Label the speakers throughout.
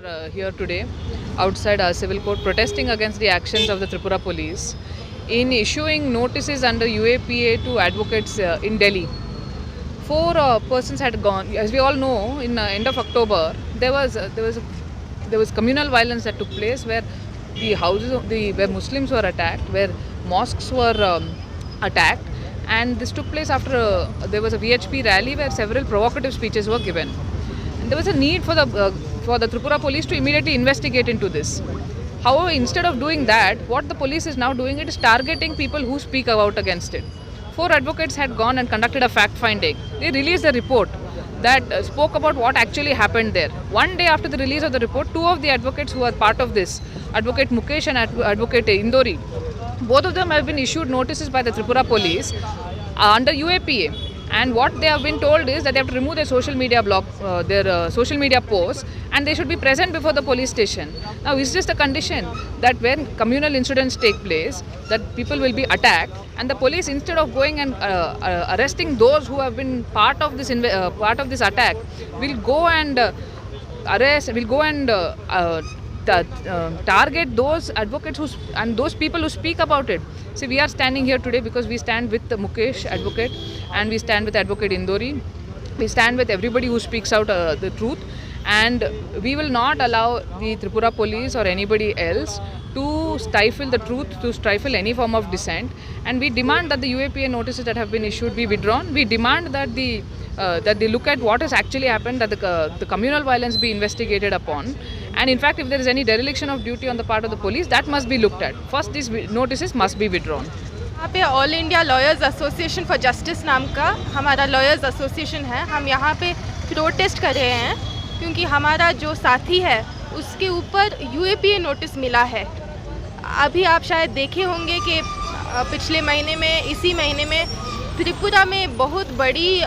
Speaker 1: here today outside our civil court protesting against the actions of the Tripura police in issuing notices under UAPA to advocates in Delhi. Four persons had gone. As we all know, in end of October, there was communal violence that took place where the houses of where Muslims were attacked, where mosques were attacked, and this took place after there was a VHP rally where several provocative speeches were given. And there was a need for the Tripura police to immediately investigate into this. However, instead of doing that, what the police is now doing, it is targeting people who speak out against it. Four advocates had gone and conducted a fact finding. They released a report that spoke about what actually happened there. One day after the release of the report, two of the advocates who are part of this, Advocate Mukesh and Advocate Indori, both of them have been issued notices by the Tripura police under UAPA. And what they have been told is that they have to remove their social media social media posts, and they should be present before the police station. Now, is this the condition that when communal incidents take place, that people will be attacked, and the police, instead of going and arresting those who have been part of this attack, will go and target those advocates and those people who speak about it. See, we are standing here today because we stand with the Mukesh advocate, and we stand with Advocate Indori. We stand with everybody who speaks out the truth, and we will not allow the Tripura police or anybody else to stifle the truth, to stifle any form of dissent. And we demand that the UAPA notices that have been issued be withdrawn. We demand that they look at what has actually happened, that the communal violence be investigated upon. And in fact, if there is any dereliction of duty on the part of the police, that must be looked at. First, these notices must be withdrawn.
Speaker 2: यहाँ पे all India lawyers association for justice नाम का हमारा lawyers association है. हम यहाँ पे protest कर रहे हैं क्योंकि हमारा जो साथी है उसके ऊपर यूएपीए नोटिस मिला है. अभी आप शायद देखे होंगे कि पिछले महीने में, इसी महीने में त्रिपुरा में बहुत बड़ी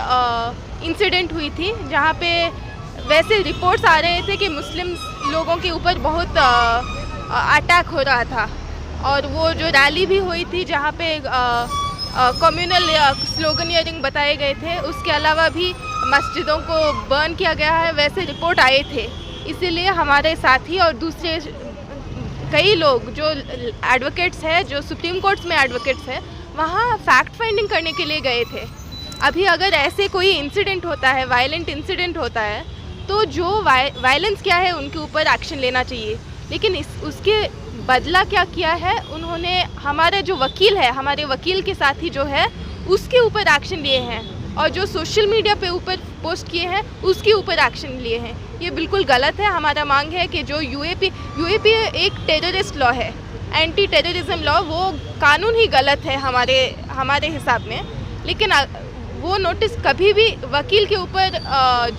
Speaker 2: इंसिडेंट हुई थी जहाँ पे वैसे रिपोर्ट्स आ रहे थे कि मुस्लिम लोगों के ऊपर बहुत अटैक हो रहा था. और वो जो रैली भी हुई थी जहाँ पे कम्युनल स्लोगनियरिंग बताए गए थे, उसके अलावा भी मस्जिदों को बर्न किया गया है, वैसे रिपोर्ट आए थे. इसीलिए हमारे साथी और दूसरे कई लोग जो एडवोकेट्स हैं, जो सुप्रीम कोर्ट्स में एडवोकेट्स हैं, वहाँ फैक्ट फाइंडिंग करने के लिए गए थे. अभी अगर ऐसे कोई इंसिडेंट होता है, वायलेंट इंसिडेंट होता है, तो जो वायलेंस क्या है उनके ऊपर एक्शन लेना चाहिए. लेकिन उसके बदला क्या किया है उन्होंने, हमारे जो वकील है, हमारे वकील के साथी जो है उसके ऊपर एक्शन लिए हैं, और जो सोशल मीडिया पे ऊपर पोस्ट किए हैं उसके ऊपर एक्शन लिए हैं. ये बिल्कुल गलत है. हमारा मांग है कि जो यूएपी एक टेररिस्ट लॉ है, एंटी टेररिज्म लॉ, वो कानून ही गलत है हमारे हिसाब में. लेकिन वो नोटिस कभी भी वकील के ऊपर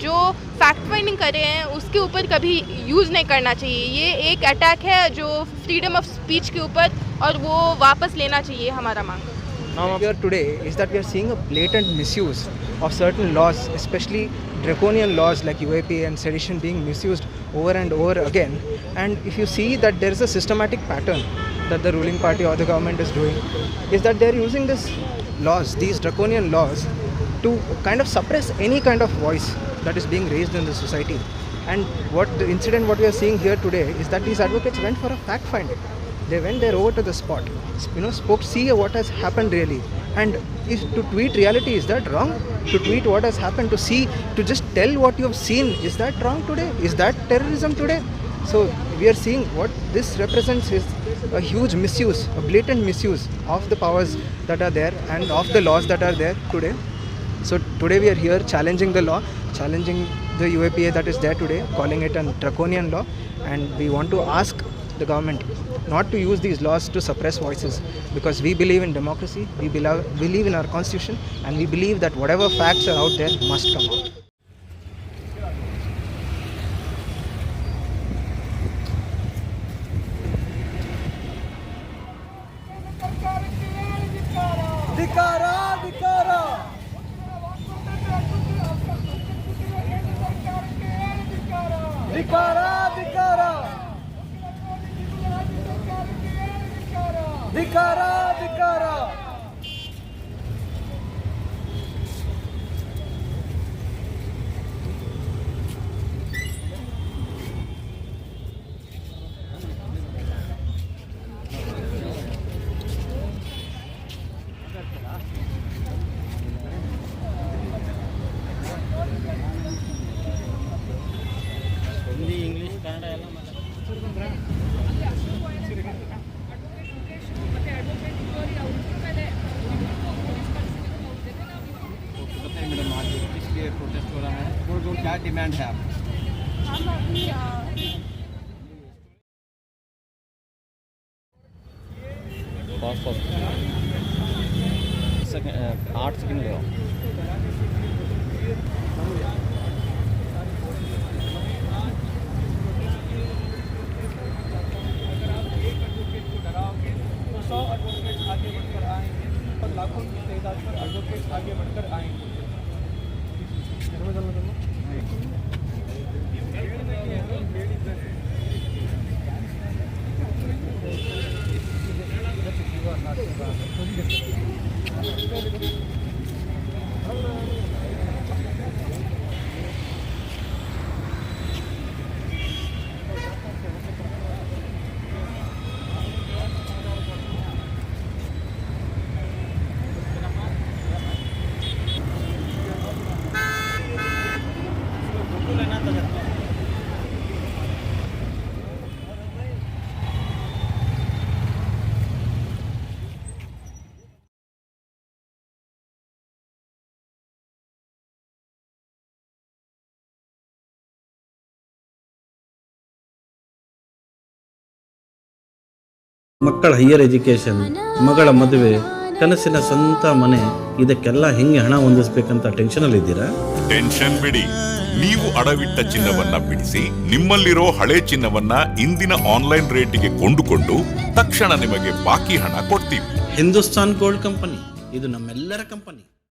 Speaker 2: जो फैक्ट फाइंडिंग कर रहे हैं उसके ऊपर कभी यूज़ नहीं करना चाहिए. ये एक अटैक है जो फ्रीडम ऑफ स्पीच के ऊपर, और वो वापस लेना चाहिए हमारा मांग.
Speaker 3: Now here today is that we are seeing a blatant misuse of certain laws, especially draconian laws like UAPA and sedition being misused over and over again. And if you see that there is a systematic pattern that the ruling party or the government is doing, is that they are using these draconian laws to kind of suppress any kind of voice that is being raised in the society. And what we are seeing here today is that these advocates went for a fact finding. They went there over to the spot, spoke, see what has happened really. And if to tweet reality, is that wrong? To tweet what has happened, to just tell what you have seen, is that wrong today? Is that terrorism today? So we are seeing what this represents is a huge misuse, a blatant misuse of the powers that are there and of the laws that are there today. So today we are here challenging the law, challenging the UAPA that is there today, calling it a draconian law, and we want to ask the government not to use these laws to suppress voices, because we believe in democracy, we believe in our constitution, and we believe that whatever facts are out there must come out.
Speaker 4: क्या demand है आपकी?
Speaker 2: हम अभी
Speaker 4: fast fast 8 second ले आओ।
Speaker 3: आगे बढ़कर आएंगे और लाखों की तादाद पर एडवोकेट्स आगे बढ़कर आएंगे।
Speaker 5: ಮಕ್ಕಳ ಹೈಯರ್ ಎಜುಕೇಷನ್, ಮಗಳ ಮದುವೆ, ಕನಸಿನ ಸ್ವಂತ ಮನೆ, ಇದಕ್ಕೆಲ್ಲ ಹೆಂಗೆ ಹಣ ಹೊಂದಿಸ್ಬೇಕಂತ ಟೆನ್ಷನಲ್ಲಿ ಇದ್ದೀರಾ?
Speaker 6: ಟೆನ್ಷನ್ ಬಿಡಿ. ನೀವು ಅಡವಿಟ್ಟ ಚಿನ್ನವನ್ನ ಬಿಡಿಸಿ ನಿಮ್ಮಲ್ಲಿರೋ ಹಳೆ ಚಿನ್ನವನ್ನ ಇಂದಿನ ಆನ್ಲೈನ್ ರೇಟಿಗೆ ಕೊಂಡುಕೊಂಡು ತಕ್ಷಣ ನಿಮಗೆ ಬಾಕಿ ಹಣ ಕೊಡ್ತೀವಿ.
Speaker 5: ಹಿಂದೂಸ್ತಾನ್ ಗೋಲ್ಡ್ ಕಂಪನಿ, ಇದು ನಮ್ಮೆಲ್ಲರ ಕಂಪನಿ.